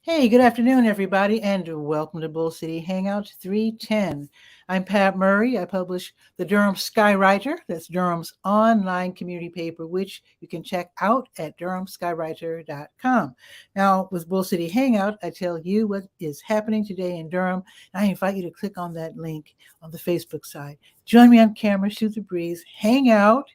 Hey, good afternoon, everybody, and welcome to Bull City Hangout 310. I'm Pat Murray. I publish the Durham Skywriter. That's Durham's online community paper, which you can check out at durhamskywriter.com. Now, with Bull City Hangout, I tell you what is happening today in Durham. And I invite you to click on that link on the Facebook side. Join me on camera, shoot the breeze, hang out,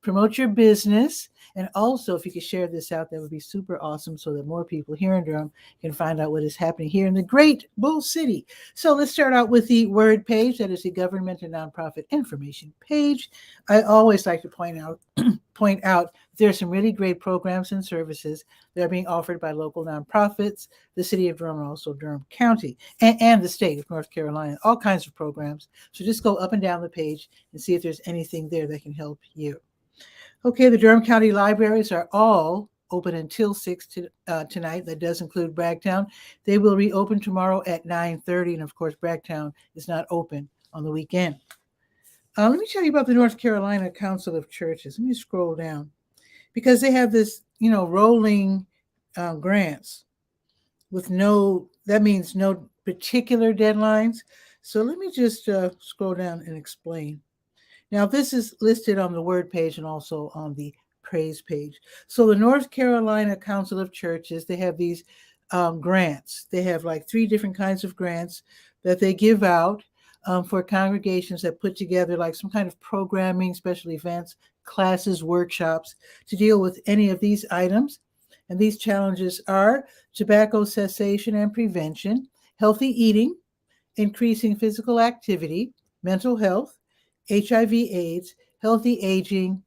promote your business. And also, if you could share this out, that would be super awesome so that more people here in Durham can find out what is happening here in the great Bull City. So let's start out with the word page. That is the government and nonprofit information page. I always like to point out there's some really great programs and services that are being offered by local nonprofits, the city of Durham, and also Durham County, and the state of North Carolina, all kinds of programs. So just go up and down the page and see if there's anything there that can help you. Okay, the Durham County libraries are all open until 6 tonight. That does include Bragtown. They will reopen tomorrow at 9:30, and of course, Bragtown is not open on the weekend. Let me tell you about the North Carolina Council of Churches. Let me scroll down because they have this, rolling grants with that means no particular deadlines. So let me just scroll down and explain. Now, this is listed on the word page and also on the praise page. So the North Carolina Council of Churches, they have these grants. They have like 3 different kinds of grants that they give out for congregations that put together like some kind of programming, special events, classes, workshops to deal with any of these items. And these challenges are tobacco cessation and prevention, healthy eating, increasing physical activity, mental health, HIV/AIDS, healthy aging,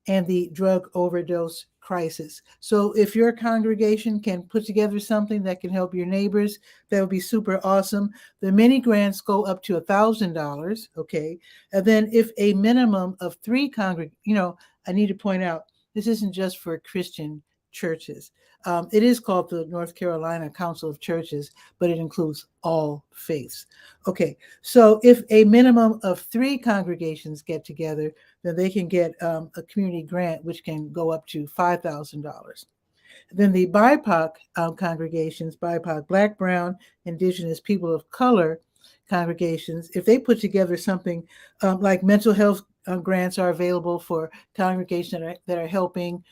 and the drug overdose crisis. So if your congregation can put together something that can help your neighbors, that would be super awesome. The mini grants go up to $1,000, okay? And then if a minimum of 3 I need to point out, this isn't just for Christian churches. It is called the North Carolina Council of Churches, but it includes all faiths. Okay, so if a minimum of 3 congregations get together, then they can get a community grant, which can go up to $5,000. Then the BIPOC congregations, BIPOC, Black, Brown, Indigenous, People of Color congregations, if they put together something like mental health grants are available for congregations that are helping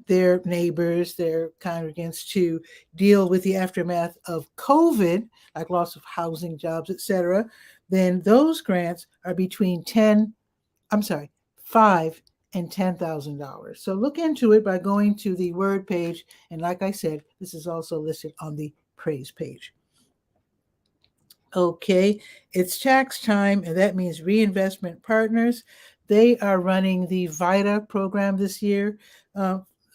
their neighbors, their congregants to deal with the aftermath of COVID, like loss of housing, jobs, etc., then those grants are between $5 and $10,000. So look into it by going to the word page. And like I said, this is also listed on the praise page. Okay, it's tax time, and that means Reinvestment Partners. They are running the VITA program this year.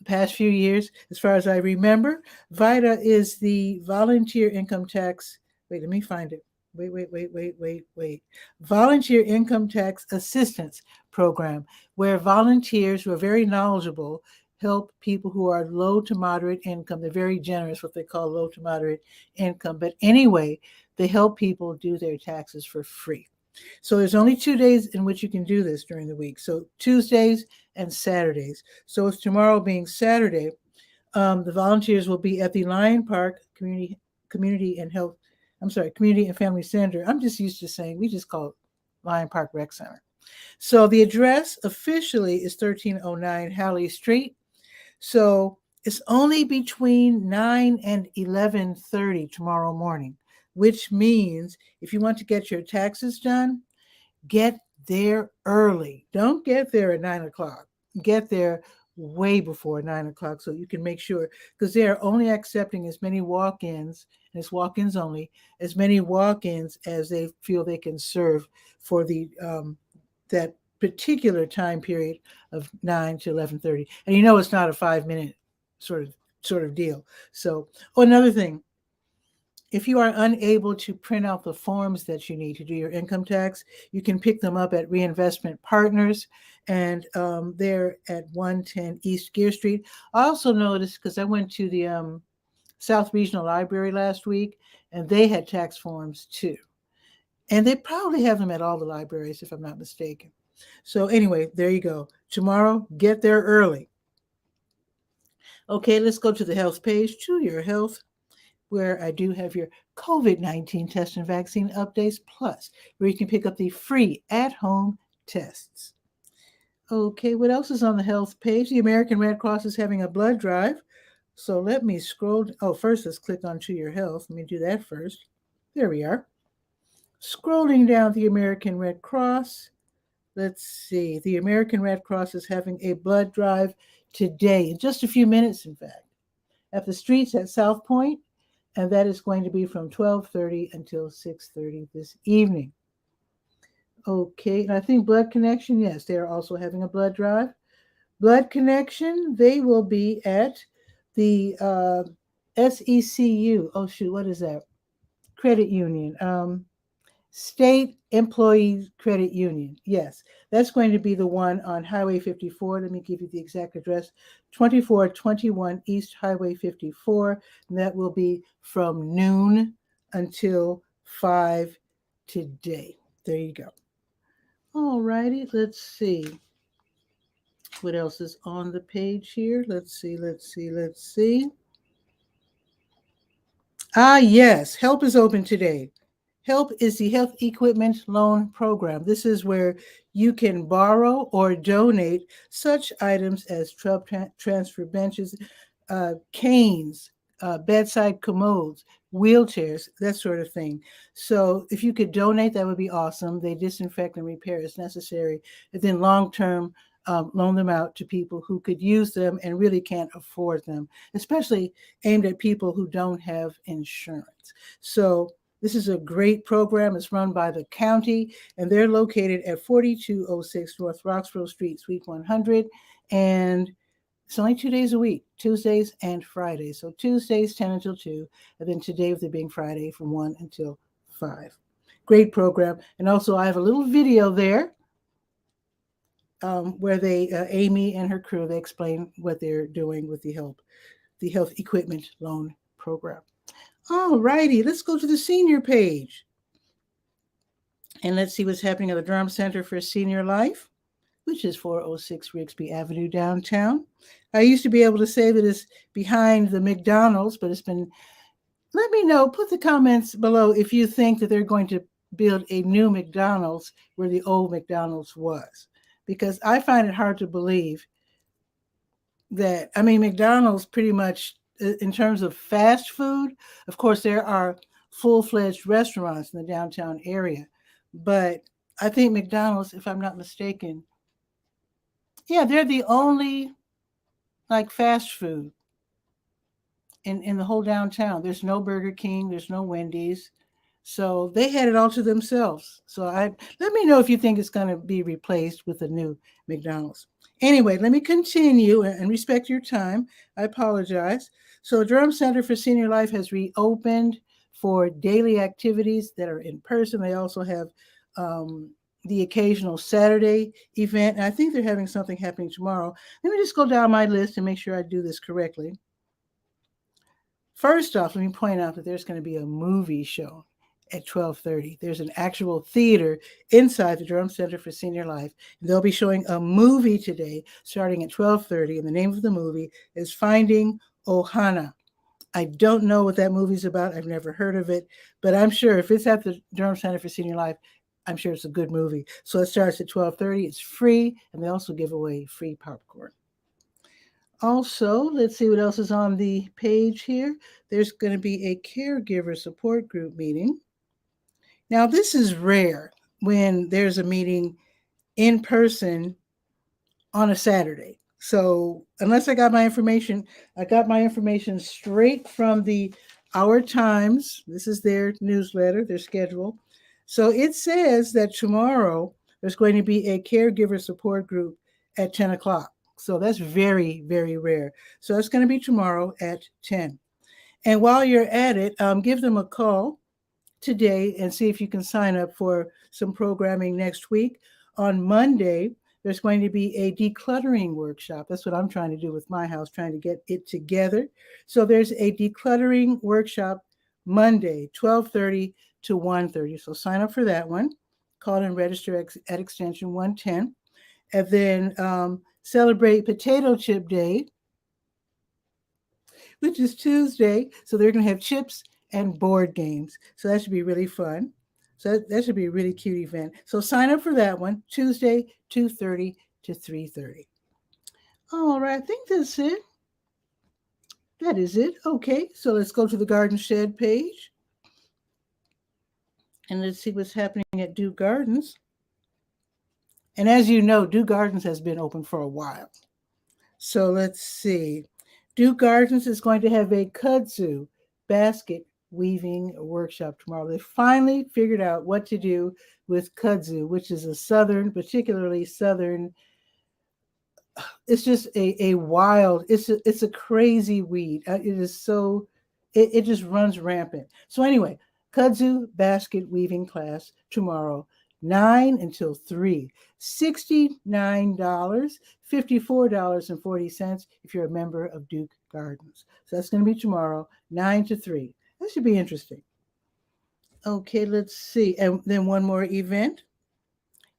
Past few years, as far as I remember. VITA is the volunteer income tax. Wait, let me find it. Wait. Volunteer income tax assistance program, where volunteers who are very knowledgeable help people who are low to moderate income. They're very generous, what they call low to moderate income. But anyway, they help people do their taxes for free. So there's only 2 days in which you can do this during the week. So Tuesdays and Saturdays. So with tomorrow being Saturday, the volunteers will be at the Lion Park Community and Family Center. I'm just used to saying, we just call it Lion Park Rec Center. So the address officially is 1309 Halley Street. So it's only between 9 and 11:30 tomorrow morning, which means if you want to get your taxes done, get there early. Don't get there at 9 o'clock. Get there way before 9 o'clock so you can make sure, because they are only accepting as many walk-ins, and it's walk-ins only, as many walk-ins as they feel they can serve for the that particular time period of 9 to 11:30. And it's not a 5-minute sort of deal. So, another thing, if you are unable to print out the forms that you need to do your income tax, you can pick them up at Reinvestment Partners, and they're at 110 East Gear Street. I also noticed, because I went to the South Regional Library last week, and they had tax forms too. And they probably have them at all the libraries, if I'm not mistaken. So anyway, there you go. Tomorrow, get there early. Okay, let's go to the health page. To your health. where I do have your COVID-19 test and vaccine updates, plus where you can pick up the free at-home tests. Okay, what else is on the health page? The American Red Cross is having a blood drive. So let me scroll. Oh, first let's click on To Your Health. Let me do that first. There we are. Scrolling down the American Red Cross. Let's see. The American Red Cross is having a blood drive today, in just a few minutes, in fact, at the streets at South Point, and that is going to be from 12:30 until 6:30 this evening. Okay, and I think Blood Connection, yes, they are also having a blood drive. Blood Connection, they will be at the SECU. Oh, shoot, what is that? Credit Union. State Employee Credit Union. Yes, that's going to be the one on Highway 54. Let me give you the exact address, 2421 East Highway 54. And that will be from noon until 5 today. There you go. All righty, let's see. What else is on the page here? Let's see. Ah, yes, HELP is open today. HELP is the Health Equipment Loan Program. This is where you can borrow or donate such items as truck transfer benches, canes, bedside commodes, wheelchairs, that sort of thing. So if you could donate, that would be awesome. They disinfect and repair as necessary. And then long-term, loan them out to people who could use them and really can't afford them, especially aimed at people who don't have insurance. So this is a great program. It's run by the county, and they're located at 4206 North Roxborough Street, Suite 100. And it's only 2 days a week, Tuesdays and Fridays. So Tuesdays, 10 until 2, and then today, with it being Friday, from 1 until 5. Great program. And also, I have a little video there where they, Amy and her crew, they explain what they're doing with the Health Equipment Loan Program. All righty, let's go to the senior page. And let's see what's happening at the Durham Center for Senior Life, which is 406 Rigsby Avenue downtown. I used to be able to say that it's behind the McDonald's, but it's been, let me know, put the comments below if you think that they're going to build a new McDonald's where the old McDonald's was. Because I find it hard to believe that, I mean, McDonald's pretty much, in terms of fast food, of course, there are full-fledged restaurants in the downtown area. But I think McDonald's, if I'm not mistaken, yeah, they're the only like fast food in the whole downtown. There's no Burger King, there's no Wendy's. So they had it all to themselves. So let me know if you think it's going to be replaced with a new McDonald's. Anyway, let me continue and respect your time. I apologize. So Durham Center for Senior Life has reopened for daily activities that are in person. They also have the occasional Saturday event. And I think they're having something happening tomorrow. Let me just go down my list and make sure I do this correctly. First off, let me point out that there's going to be a movie show at 12:30. There's an actual theater inside the Durham Center for Senior Life. And they'll be showing a movie today starting at 12:30. And the name of the movie is Finding Ohana. I don't know what that movie's about. I've never heard of it, but I'm sure if it's at the Durham Center for Senior Life, I'm sure it's a good movie. So it starts at 12:30. It's free, and they also give away free popcorn. Also, let's see what else is on the page here. There's going to be a caregiver support group meeting. Now, this is rare when there's a meeting in person on a Saturday. So unless I got my information straight from the Our Times. This is their newsletter, their schedule. So it says that tomorrow there's going to be a caregiver support group at 10 o'clock. So that's very, very rare. So it's going to be tomorrow at 10. And while you're at it, give them a call today and see if you can sign up for some programming next week. On Monday, there's going to be a decluttering workshop. That's what I'm trying to do with my house, trying to get it together. So there's a decluttering workshop Monday, 12:30 to 1:30. So sign up for that one. Call and register at extension 110. And then celebrate Potato Chip Day which is Tuesday. So they're going to have chips and board games. So that should be really fun. So that should be a really cute event. So sign up for that one, Tuesday, 2:30 to 3:30. All right, I think that's it. That is it. Okay, so let's go to the Garden Shed page. And let's see what's happening at Duke Gardens. And as you know, Duke Gardens has been open for a while. So let's see. Duke Gardens is going to have a kudzu basket weaving workshop tomorrow. They finally figured out what to do with kudzu, which is a southern, particularly southern. It's just a wild, it's a crazy weed. It is so, it just runs rampant. So anyway, kudzu basket weaving class tomorrow, 9 until 3, $69, $54.40 if you're a member of Duke Gardens. So that's going to be tomorrow, 9 to 3. That should be interesting. Okay, let's see. And then one more event.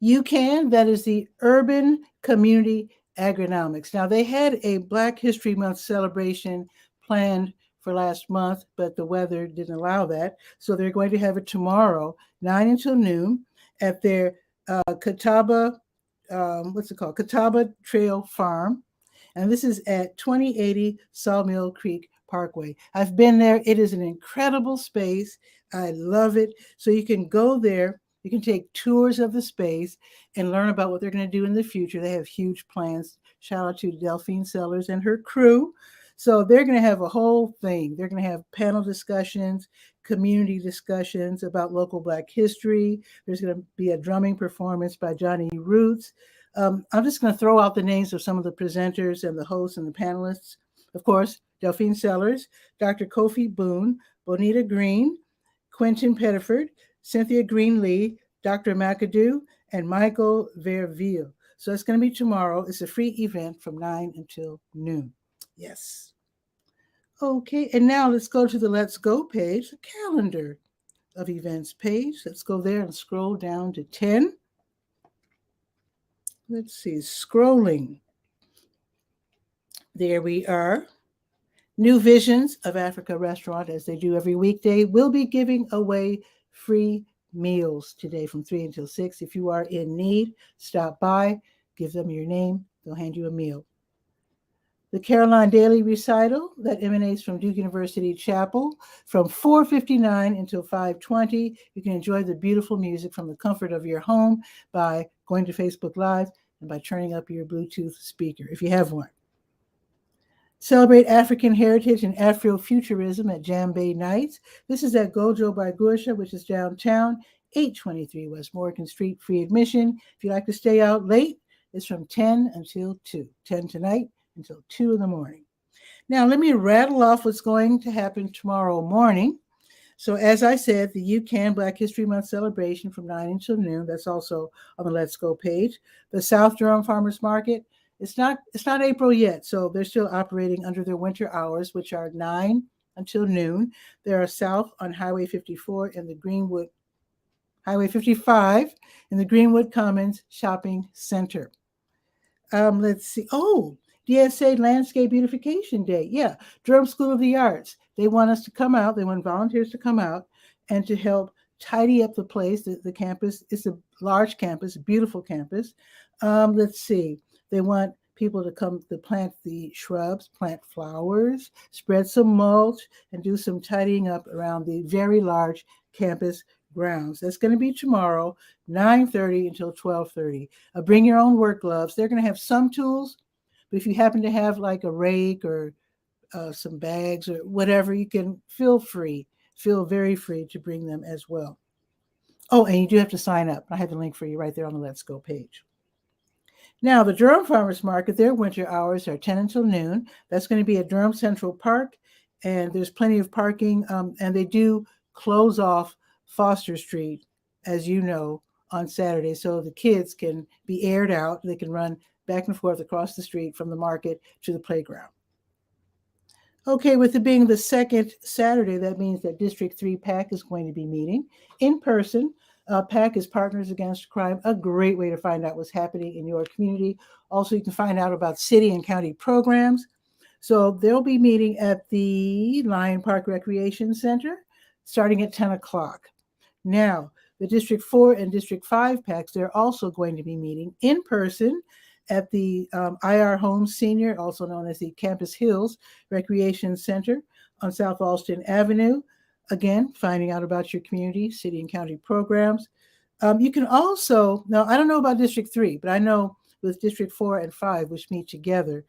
UCAN, that is the Urban Community Agronomics. Now, they had a Black History Month celebration planned for last month, but the weather didn't allow that. So they're going to have it tomorrow, 9 until noon, at their Catawba, Catawba Trail Farm. And this is at 2080 Sawmill Creek Parkway. I've been there. It is an incredible space. I love it. So you can go there. You can take tours of the space and learn about what they're going to do in the future. They have huge plans. Shout out to 𝗕𝗨𝗟𝗟 and her crew. So they're going to have a whole thing. They're going to have panel discussions, community discussions about local Black history. There's going to be a drumming performance by Johnny Roots. I'm just going to throw out the names of some of the presenters and the hosts and the panelists. Of course, 𝗕𝗨𝗟𝗟, Dr. Kofi Boone, Bonita Green, Quentin Pettiford, Cynthia Green-Lee, Dr. McAdoo, and Michael Verville. So it's going to be tomorrow. It's a free event from 9 until noon. Yes. Okay, and now let's go to the Let's Go page, the calendar of events page. Let's go there and scroll down to 10. Let's see, scrolling. There we are. New Visions of Africa restaurant, as they do every weekday, will be giving away free meals today from 3 until 6. If you are in need, stop by, give them your name, they'll hand you a meal. The Caroline Daily Recital that emanates from Duke University Chapel from 4:59 until 5:20. You can enjoy the beautiful music from the comfort of your home by going to Facebook Live and by turning up your Bluetooth speaker, if you have one. Celebrate African heritage and Afrofuturism at Djembe Nights. This is at Gojo by Gursha, which is downtown, 823 West Morgan Street, free admission. If you like to stay out late, it's from 10 until 2, 10 tonight until 2 in the morning. Now, let me rattle off what's going to happen tomorrow morning. So as I said, the UCAN Black History Month celebration from 9 until noon. That's also on the Let's Go page. The South Durham Farmers Market. It's not April yet, so they're still operating under their winter hours, which are 9 until noon. They are south on Highway 54 in the Greenwood, Highway 55 in the Greenwood Commons Shopping Center. Let's see. Oh, DSA Landscape Beautification Day. Yeah, Durham School of the Arts. They want us to come out. They want volunteers to come out and to help tidy up the place. The campus is a large campus, a beautiful campus. Let's see. They want people to come to plant the shrubs, plant flowers, spread some mulch, and do some tidying up around the very large campus grounds. That's going to be tomorrow, 9:30 until 12:30. Bring your own work gloves. They're going to have some tools, but if you happen to have like a rake or some bags or whatever, you can feel very free to bring them as well. Oh, and you do have to sign up. I have the link for you right there on the Let's Go page. Now, the Durham Farmers Market, their winter hours are 10 until noon. That's going to be at Durham Central Park, and there's plenty of parking, and they do close off Foster Street, as you know, on Saturday, so the kids can be aired out. They can run back and forth across the street from the market to the playground. Okay, with it being the second Saturday, that means that District 3 PAC is going to be meeting in person. PAC is Partners Against Crime, a great way to find out what's happening in your community. Also, you can find out about city and county programs. So they'll be meeting at the Lion Park Recreation Center starting at 10 o'clock. Now, the District 4 and District 5 PACs, they're also going to be meeting in person at the IR Home Senior, also known as the Campus Hills Recreation Center on South Alston Avenue. Again, finding out about your community, city, and county programs. You can also, now I don't know about District 3, but I know with District 4 and 5, which meet together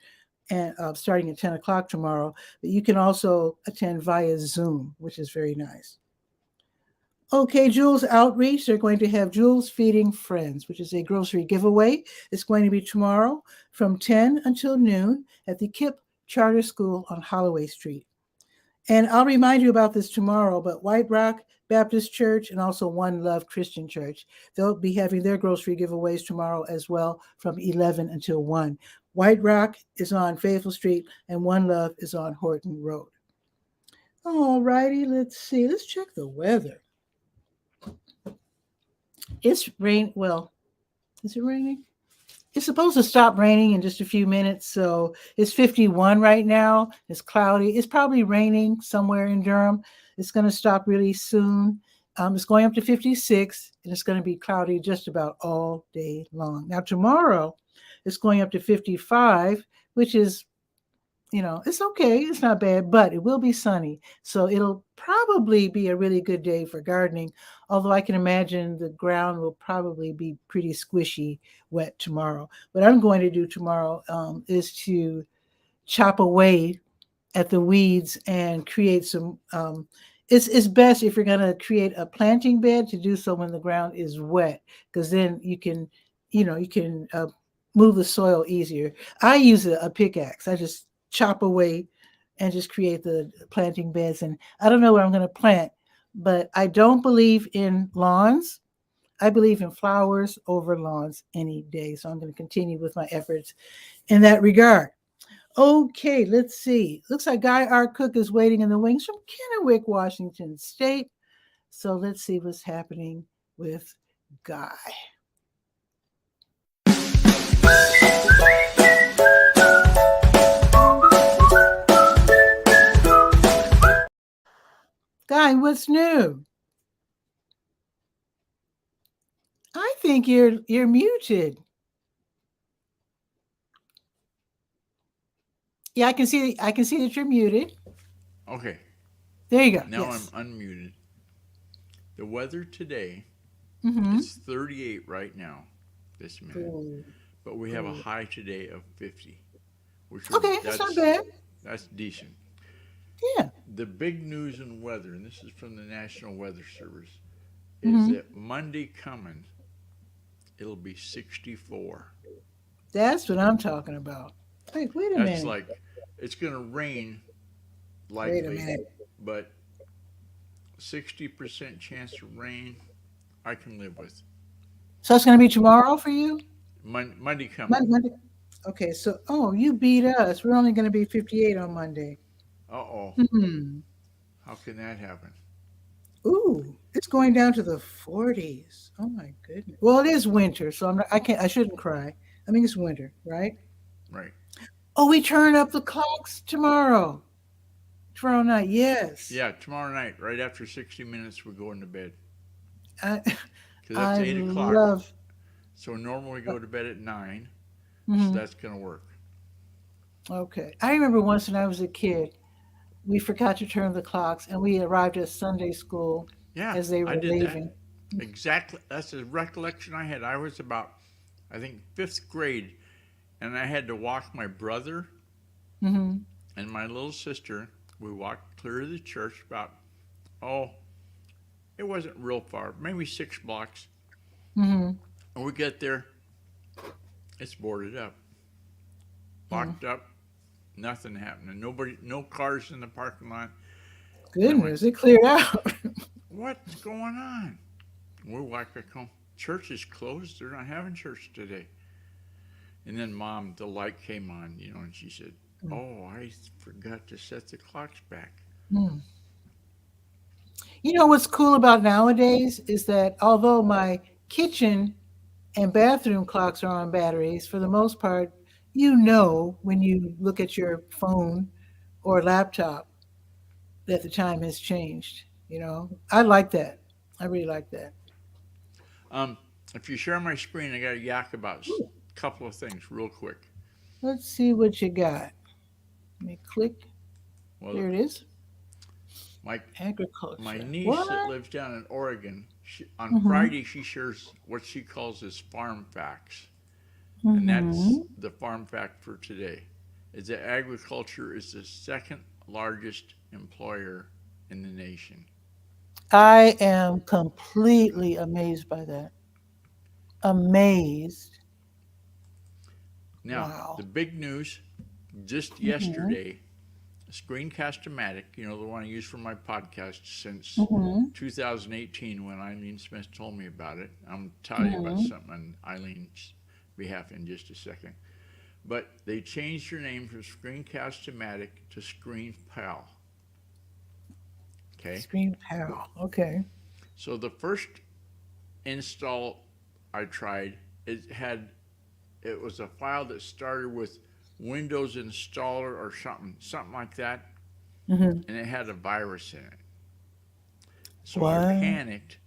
and starting at 10 o'clock tomorrow, that you can also attend via Zoom, which is very nice. Okay, Jules Outreach, they're going to have Jules Feeding Friends, which is a grocery giveaway. It's going to be tomorrow from 10 until noon at the KIPP Charter School on Holloway Street. And I'll remind you about this tomorrow, but White Rock Baptist Church and also One Love Christian Church, they'll be having their grocery giveaways tomorrow as well from 11 until 1. White Rock is on Faithful Street and One Love is on Horton Road. All righty, let's see. Let's check the weather. It's rain. Well, is it raining? It's supposed to stop raining in just a few minutes. So it's 51 right now. It's cloudy. It's probably raining somewhere in Durham. It's going to stop really soon. It's going up to 56, and it's going to be cloudy just about all day long. Now, tomorrow, it's going up to 55, which is, it's okay. It's not bad, but it will be sunny. So it'll probably be a really good day for gardening, although I can imagine the ground will probably be pretty squishy wet tomorrow. What I'm going to do tomorrow is to chop away at the weeds and create some, it's best if you're going to create a planting bed to do so when the ground is wet, because then you can move the soil easier. I use a pickaxe. I just chop away and just create the planting beds. And I don't know where I'm going to plant, but I don't believe in lawns. I believe in flowers over lawns any day. So I'm going to continue with my efforts in that regard. Okay, let's see. Looks like Guy R. Cook is waiting in the wings from Kennewick, Washington State. So let's see what's happening with Guy. Guy, what's new? I think you're muted. Yeah, I can see that you're muted. Okay. There you go. Now yes. I'm unmuted. The weather today Mm-hmm. is 38 right now, this minute. Ooh. But we have a high today of 50. That's not bad. That's decent. Yeah. The big news in weather, and this is from the National Weather Service, is that Monday coming, it'll be 64. That's what I'm talking about. Wait a minute. That's like, it's going to rain likely, Wait a minute. but 60% chance of rain, I can live with. So it's going to be tomorrow for you? Monday coming. Monday. Okay, so, you beat us. We're only going to be 58 on Monday. Uh-oh. Hmm. How can that happen? Ooh, it's going down to the 40s. Oh my goodness. Well, it is winter, so I shouldn't cry. I mean, it's winter, right? Right. Oh, we turn up the clocks tomorrow. Tomorrow night, yes. Yeah, tomorrow night, right after 60 minutes, we're going to bed. Because that's 8 o'clock. Love. So normally we go to bed at 9. Mm-hmm. So that's going to work. Okay. I remember once when I was a kid, we forgot to turn the clocks, and we arrived at Sunday school as they were leaving. Exactly. That's a recollection I had. I was about, I think, 5th grade, and I had to walk my brother and my little sister. We walked clear to the church about, it wasn't real far, maybe 6 blocks. And we get there, it's boarded up, locked up. Nothing happening. No cars in the parking lot. Goodness, it cleared out. What's going on? We walk back home. Church is closed. They're not having church today. And then Mom, the light came on, and she said, I forgot to set the clocks back. What's cool about nowadays is that although my kitchen and bathroom clocks are on batteries, for the most part, You know when you look at your phone or laptop that the time has changed. I like that. I really like that. Um, if you share my screen, I got to yak about Ooh, a couple of things real quick. let's see what you got. Let me click. Well, There it is. my my Agriculture. niece that What? lives down in Oregon, on Mm-hmm. Friday she shares what she calls as farm facts, and that's Mm-hmm. the farm fact for today. Is that agriculture is the second largest employer in the nation. I am completely amazed by that. Amazed. Now, the Wow. big news just Mm-hmm. yesterday, Screencast-O-Matic, the one I use for my podcast since Mm-hmm. 2018 when Eileen Smith told me about it. I'm telling you about Mm-hmm. something on Eileen's behalf in just a second. But they changed their name from Screencast-O-Matic to ScreenPal. Okay? Screen Pal. Okay. So the first install I tried, it was a file that started with Windows installer or something like that, Mm-hmm. and it had a virus in it. So I What? panicked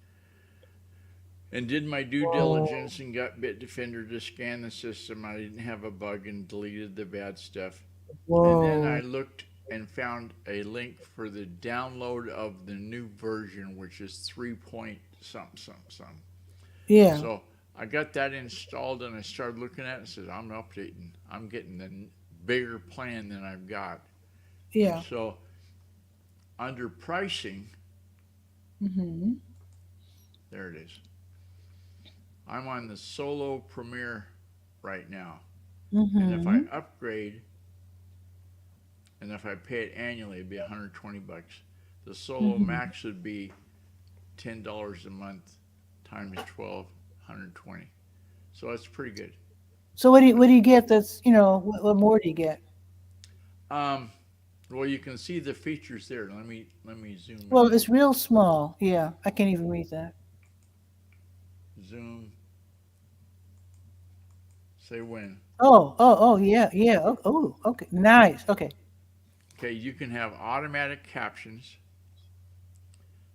and did my due Whoa. diligence and got Bitdefender to scan the system. I didn't have a bug and deleted the bad stuff. And then I Whoa. looked and found a link for the download of the new version, which is 3 point something, something, something. Yeah. So I got that installed and I started looking at it and said, I'm updating. I'm getting the bigger plan than I've got. And Yeah. so under pricing, Mm-hmm. there it is. I'm on the Solo Premier right now. And if I Mm-hmm. upgrade and if I pay it annually, it'd be 120 bucks. The Solo Mm-hmm. Max would be $10 a month times 12, 120. So that's pretty good. So what do you get that's, what more do you get? Um, well, you can see the features there. Let me zoom Well, in. it's real small. Yeah. I can't even read that. Zoom. Say when. Oh, yeah, yeah. Okay. Nice. Okay. Okay, you can have automatic captions.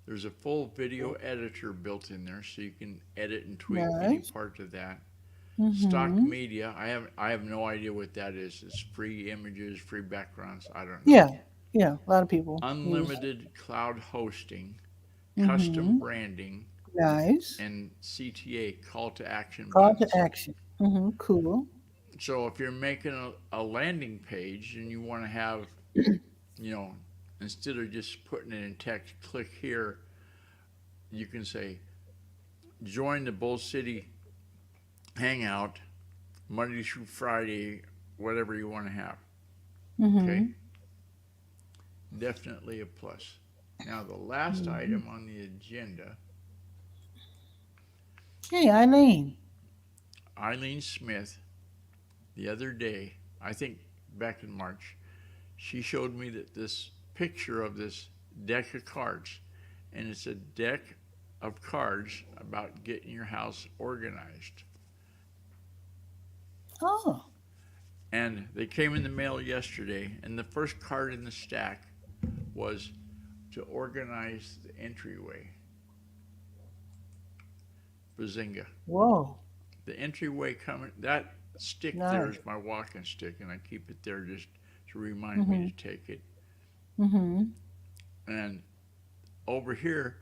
There's a full video editor built in there, so you can edit and tweak any Nice. part of that. Stock Mm-hmm. media. I have no idea what that is. It's free images, free backgrounds. I don't know. Yeah. Yeah. A lot of people use that. Unlimited cloud hosting, custom Mm-hmm. branding, Nice. and CTA call to action Call to buttons. action. Mm-hmm. Cool. So if you're making a landing page and you want to have, you know, instead of just putting it in text, click here, you can say join the Bull City Hangout Monday through Friday, whatever you want to have. Okay, Mm-hmm. definitely a plus. Now, the last Mm-hmm. item on the agenda, Hey, Eileen. Eileen Smith, the other day, I think back in March, she showed me that this picture of this deck of cards, and it's a deck of cards about getting your house organized. Oh. And they came in the mail yesterday, and the first card in the stack was to organize the entryway. Bazinga. Whoa. The entryway coming, that stick there Nice. is my walking stick, and I keep it there just to remind me Mm-hmm. to take it. Mm-hmm. And over here,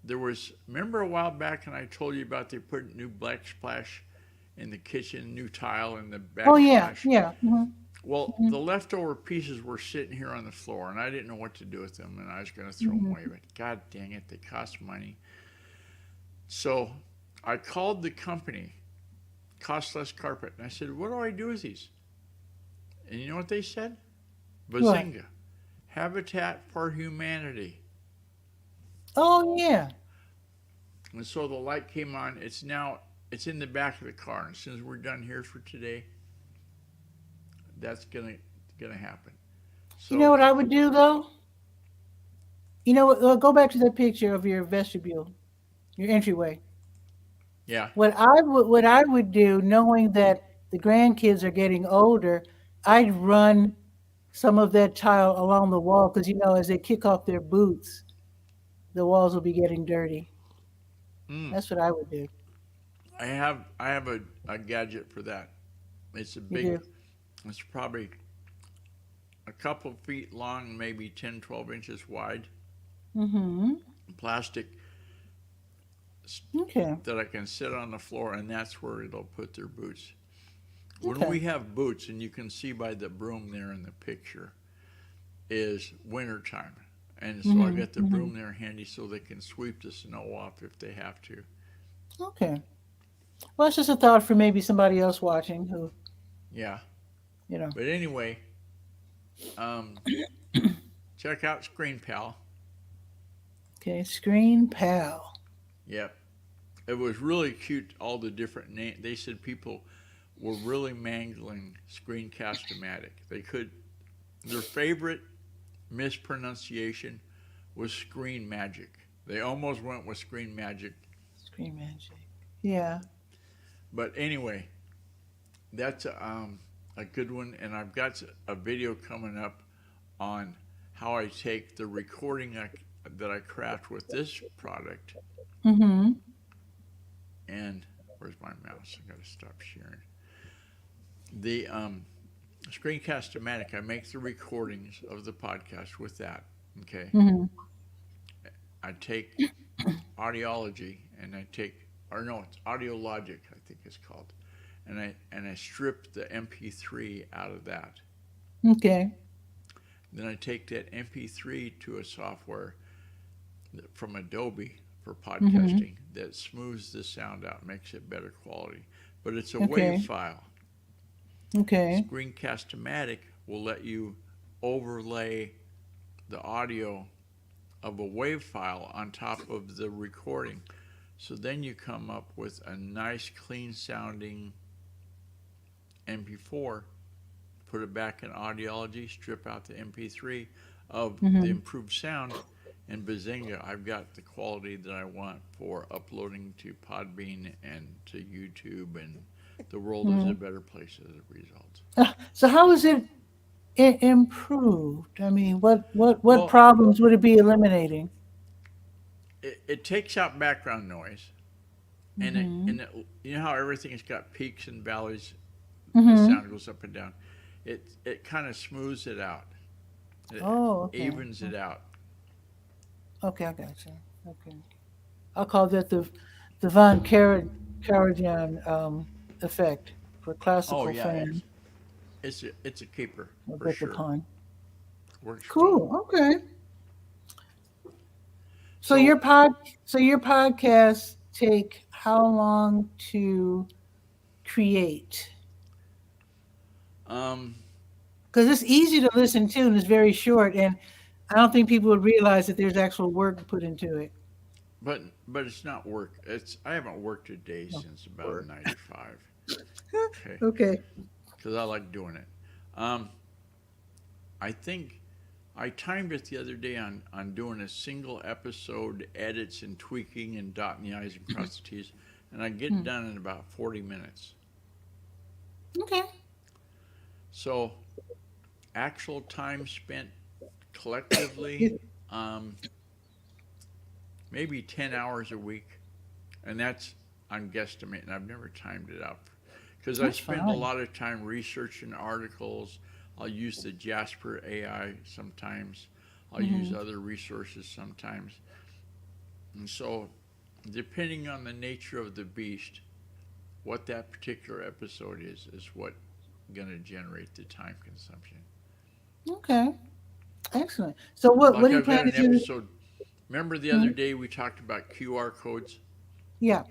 there was, remember a while back, and I told you about they put new backsplash in the kitchen, new tile in the Oh yeah. backsplash. Yeah. Mm-hmm. Well, Mm-hmm. the leftover pieces were sitting here on the floor, and I didn't know what to do with them, and I was going to throw them away, Mm-hmm. but god dang it, they cost money. So I called the company, Cost Less Carpet, and I said, what do I do with these? And you know what they said? What? Bazinga. Habitat for Humanity. Oh yeah. And so the light came on. It's in the back of the car. And as soon as we're done here for today, that's gonna happen. You know So what I would do though? You know what? Go back to that picture of your vestibule, your entryway. yeah, What I would do, knowing that the grandkids are getting older, I'd run some of that tile along the wall because, as they kick off their boots, the walls will be getting dirty. Mm. That's what I would do. I have a gadget for that. It's a You big. do? It's probably a couple feet long, maybe 10, 12 inches wide. Mm-hmm. Plastic Okay. that I can sit on the floor, and that's where it'll put their boots. When Okay. we have boots, and you can see by the broom there in the picture, is winter time. And so I Mm-hmm. got the Mm-hmm. broom there handy so they can sweep the snow off if they have to. Okay. Well, it's just a thought for maybe somebody else watching who, Yeah. you know. But anyway, um, check out Screen Pal. Okay. Screen Pal. Yep. It was really cute, all the different names. They said people were really mangling Screencast-O-Matic. Their favorite mispronunciation was Screen Magic. They almost went with Screen Magic. Screen Magic. Yeah. But anyway, that's a good one. And I've got a video coming up on how I take the recording that I craft with this product. Mm-hmm. And where's my mouse? I got to stop sharing. The Screencast-O-Matic, I make the recordings of the podcast with that. Okay. Mm-hmm. I take Audiology and I take, or no, it's Audiologic, I think it's called, and I strip the MP3 out of that. Okay. Then I take that MP3 to a software from Adobe for Mm-hmm. podcasting that smooths the sound out, makes it better quality. But it's a WAV Okay. file. Okay. Screencast-O-Matic will let you overlay the audio of a WAV file on top of the recording. So then you come up with a nice, clean sounding MP4, put it back in Audiology, strip out the MP3 of the Mm-hmm. improved sound, and bazinga, I've got the quality that I want for uploading to Podbean and to YouTube, and the world is a Mm-hmm. better place as a result. So how is it improved? I mean, what Well, problems would it be eliminating? it takes out background noise, and Mm-hmm. you know how everything's got peaks and valleys, the Mm-hmm. sound goes up and down. It kind of smooths it out. It Oh, okay. evens it out. Okay, I got you. Okay. I'll call that the Von Karajan effect for Oh classical yeah, fans. it's a keeper I for bet the sure. pun. Works well. Cool. Okay. So So your podcasts take how long to create? um, Because it's easy to listen to and it's very short, and I don't think people would realize that there's actual work put into it. but it's not work. It's I haven't worked a day No, since about work. '95. Okay, Okay. because I like doing it. Um, I think I timed it the other day on doing a single episode, edits and tweaking and dotting the i's and cross the t's, and I get Hmm. done in about 40 minutes. Okay. So actual time spent Yeah, collectively, um, maybe 10 hours a week, and that's I'm guesstimating. I've never timed it out because I that's spend a fine. lot of time researching articles. I'll use the Jasper AI sometimes. I'll use Hmm. other resources sometimes. And so, depending on the nature of the beast, what that particular episode is what going to generate the time consumption. Okay. Excellent. So what Like do you I've plan got to an do? episode. Remember the other Hmm? day we talked about QR codes? Yeah.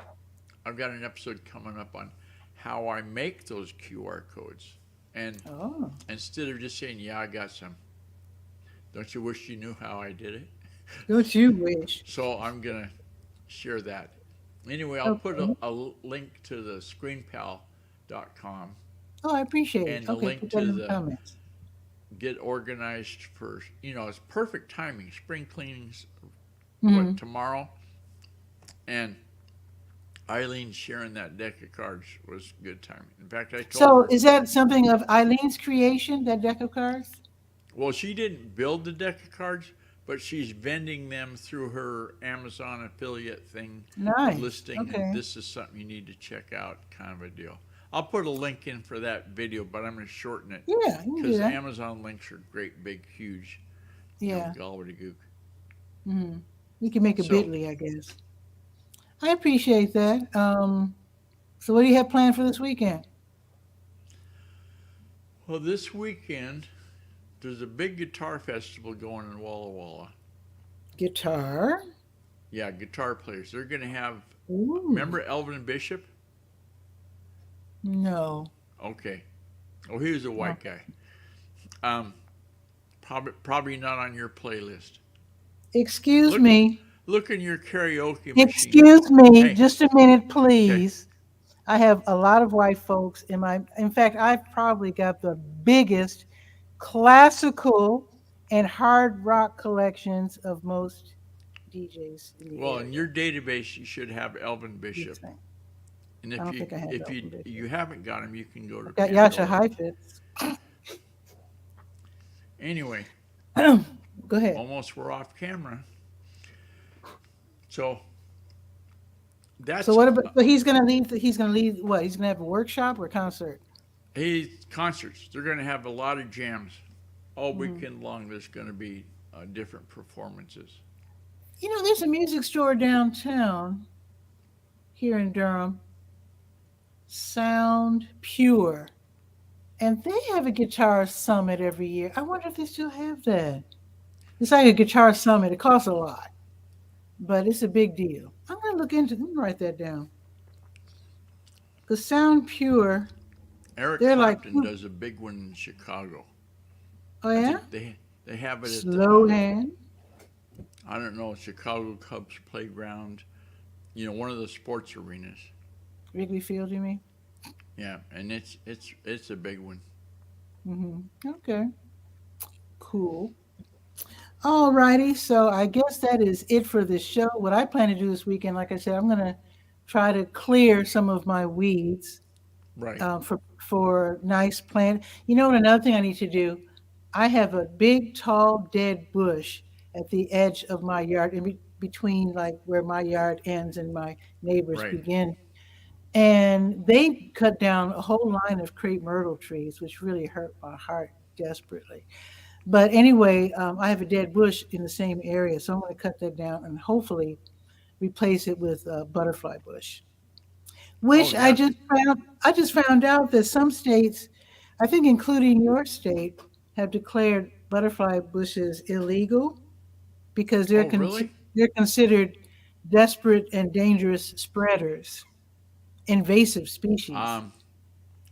I've got an episode coming up on how I make those QR codes. And Oh, instead of just saying, yeah, I got some, don't you wish you knew how I did it? don't you wish? So I'm going to share that. Anyway, I'll put Okay. a link to the screenpal.com Oh, I appreciate it. and a Okay, link put that to in the the comments. get organized for, it's perfect timing. Spring cleanings, Hmm. what, tomorrow? And Eileen sharing that deck of cards was a good time. In fact, I told So her, is that something of Eileen's creation, that deck of cards? well, she didn't build the deck of cards, but she's vending them through her Amazon affiliate thing, Nice. listing, and Okay. this is something you need to check out, kind of a deal. I'll put a link in for that video, but I'm going to shorten it Yeah, you can do because that. Amazon links are great, big, huge, Yeah. gobbledygook. Hmm. You can make a So, bitly, I guess. I appreciate that. So what do you have planned for this weekend? well, this weekend there's a big guitar festival going in Walla Walla. Guitar. Yeah, guitar players. They're going to have. Ooh. Remember Elvin Bishop? No. Okay. Oh, he was a No. white guy. Um, probably not on your playlist. Excuse Look, me. look in your karaoke machine. Excuse me. Hey, Just a minute, okay. please. I have a lot of white folks in my. In fact, I've probably got the biggest classical and hard rock collections of most DJs in the Well, in area. your database, you should have Elvin You'd Bishop. think. And I don't think I have if Elton Bishop. you haven't got him, you can go to I've got Yasha Pandora. Heifetz. Anyway, Go ahead. almost we're off camera. So So that's what about? So he's gonna leave. He's gonna leave. What? He's gonna have a workshop or a concert? hey concerts. They're going to have a lot of jams all Mhm. weekend long. There's going to be different performances. You know, there's a music store downtown here in Durham, Sound Pure, and they have a guitar summit every year. I wonder if they still have that. It's like a guitar summit. It costs a lot, but it's a big deal. I'm gonna look into. Let me write that down. Cause Sound Pure, Eric they're like, Clapton does a big one in Chicago. oh I yeah, think they have it at the slow hand. I don't know, Chicago Cubs playground. One of the sports arenas. Wrigley Field, you mean? Yeah, and it's a big one. Okay, cool. All righty. So I guess that is it for this show. What I plan to do this weekend, like I said, I'm going to try to clear some of my weeds Right. for nice plant. You know what? Another thing I need to do. I have a big, tall, dead bush at the edge of my yard, between like where my yard ends and my neighbors Right. begin. And they cut down a whole line of crepe myrtle trees, which really hurt my heart desperately. But anyway, I have a dead bush in the same area, so I'm going to cut that down and hopefully replace it with a butterfly bush. Oh Which I yeah. just found. I just found out that some states, I think including your state, have declared butterfly bushes illegal because Oh really? they're considered desperate and dangerous spreaders, invasive species. Um,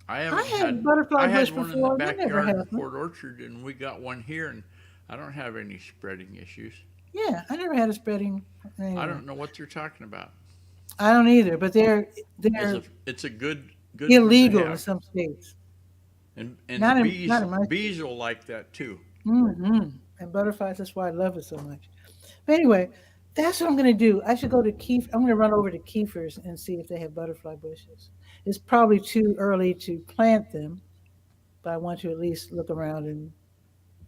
I I haven't had a had butterfly I bush had one in the before. That never backyard in happened. Port Orchard, and we got one here, and I don't have any spreading issues. Yeah, I never had a spreading. I Anyway, don't know what you're talking about. I don't either, but It's they're a good one to illegal in have, some states. and the Not in my bees state. will like that too. And butterflies. That's why I love it so much. But anyway, that's what I'm gonna do. I should go to Keith. I'm gonna run over to Kiefer's and see if they have butterfly bushes. It's probably too early to plant them, but I want to at least look around and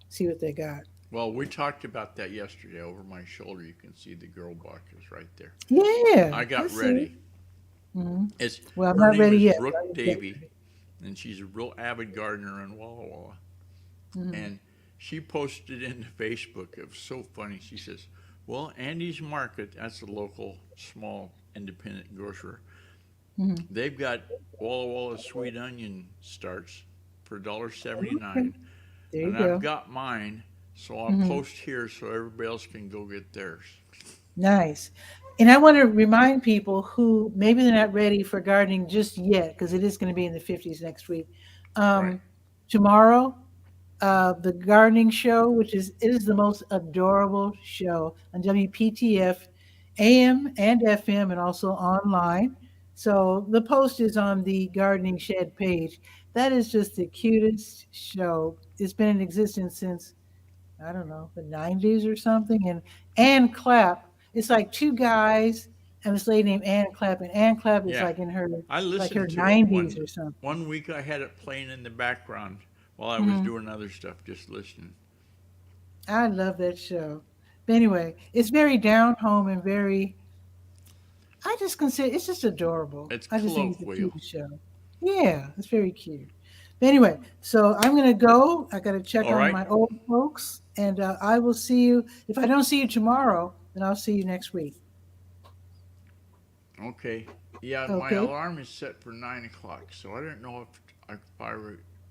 see what they got. Well, we talked about that yesterday over my shoulder. You can see the girl boxes right there. Yeah, I I got see. ready. hmm It's Well, I'm her not name ready is yet. But Brooke I get Davy, ready. and she's a real avid gardener in Walla Walla. hmm And she posted into Facebook. It was so funny. She says, "Well, Andy's Market, that's a local small independent grocer. hmm They've got Walla Walla sweet onion starts for Okay, $1.79, there you and I've go. got mine, so I'll hmm post here so everybody else can go get theirs." Nice. And I want to remind people who maybe they're not ready for gardening just yet, because it is going to be in the 50s next week. Right. Um, Tomorrow, the gardening show, which is it is the most adorable show on WPTF, AM and FM, and also online. So the post is on the Gardening Shed page. That is just the cutest show. It's been in existence since I don't know, the 90s or something. And Clapp, it's like two guys and this lady named Ann Clapp, and Ann Clapp is Yeah. like in her I like her listened to it 90s or something. one week. I had it playing in the background while I was Hmm. doing other stuff, just listening. I love that show. But anyway, it's very down home and very. I just consider it's just adorable. It's I just think it's a colloquial. cute show. Yeah, it's very cute. But anyway, so I'm gonna go. I gotta check All on right. my old folks, and I will see you. If I don't see you tomorrow, then I'll see you next week. Okay. Yeah, my Okay. alarm is set for 9 o'clock, so I don't know if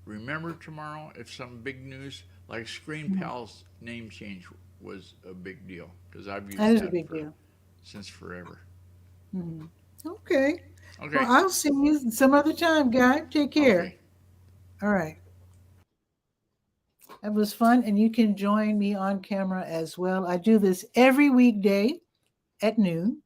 remember tomorrow if some big news like Screen Mhm. Pal's name change was a big deal because I've That used is a that big for deal. since forever. Hmm. Okay. Well, Okay. I'll see you some other time, guy. Take care. Okay. All right. That was fun, and you can join me on camera as well. I do this every weekday at noon,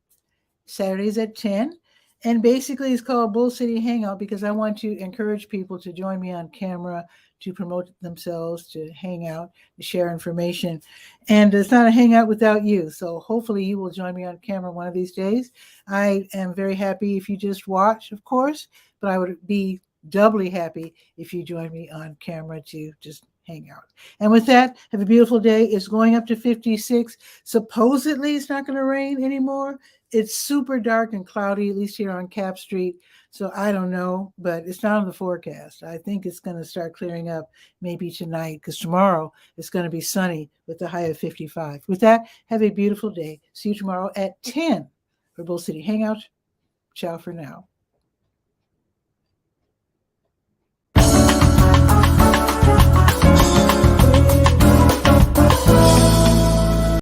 Saturdays at 10. And basically, it's called Bull City Hangout because I want to encourage people to join me on camera to promote themselves, to hang out, to share information. And it's not a hangout without you. So hopefully, you will join me on camera one of these days. I am very happy if you just watch, of course, but I would be doubly happy if you join me on camera to just hang out. And with that, have a beautiful day. It's going up to 56. Supposedly, it's not going to rain anymore. It's super dark and cloudy, at least here on Cap Street. So I don't know, but it's not on the forecast. I think it's going to start clearing up maybe tonight because tomorrow it's going to be sunny with the high of 55. With that, have a beautiful day. See you tomorrow at 10 for Bull City Hangout. Ciao for now.